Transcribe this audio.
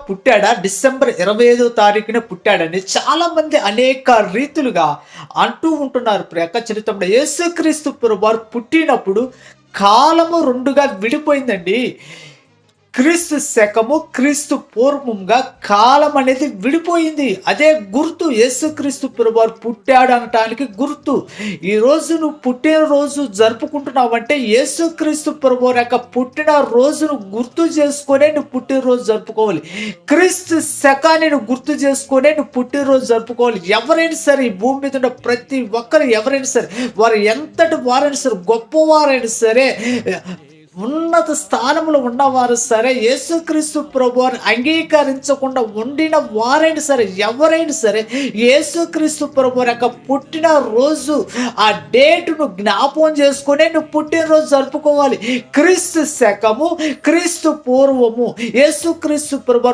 పుట్టాడా? December 25వ తారీఖున పుట్టాడని చాలామంది అనేక రీతులుగా అంటూ ఉంటున్నారు. ప్రియక చరిత్రలో యేసుక్రీస్తు ప్రభువారు పుట్టినప్పుడు కాలము 2గా విడిపోయిందండి. క్రీస్తు శకము, క్రీస్తు పూర్వముగా కాలం అనేది విడిపోయింది. అదే గుర్తు యేసుక్రీస్తు ప్రభువారు పుట్టాడు అనటానికి గుర్తు. ఈరోజు నువ్వు పుట్టినరోజు జరుపుకుంటున్నావంటే యేసుక్రీస్తు ప్రభువారి యొక్క పుట్టిన రోజును గుర్తు చేసుకొనే నువ్వు పుట్టినరోజు జరుపుకోవాలి. క్రీస్తు శకాన్ని నువ్వు గుర్తు చేసుకొనే నువ్వు పుట్టినరోజు జరుపుకోవాలి. ఎవరైనా సరే ఈ భూమి మీద ఉన్న ప్రతి ఒక్కరు ఎవరైనా సరే, వారు ఎంతటి వారైనా సరే, గొప్పవారైనా సరే, ఉన్నత స్థానంలో ఉన్నవారు సరే, యేసుక్రీస్తు ప్రభువారిని అంగీకరించకుండా ఉండిన వారైనా సరే, ఎవరైనా సరే, యేసుక్రీస్తు ప్రభువారి యొక్క పుట్టిన రోజు ఆ డేటును జ్ఞాపకం చేసుకునే నువ్వు పుట్టినరోజు జరుపుకోవాలి. క్రీస్తు శకము, క్రీస్తు పూర్వము, యేసుక్రీస్తు ప్రభువారు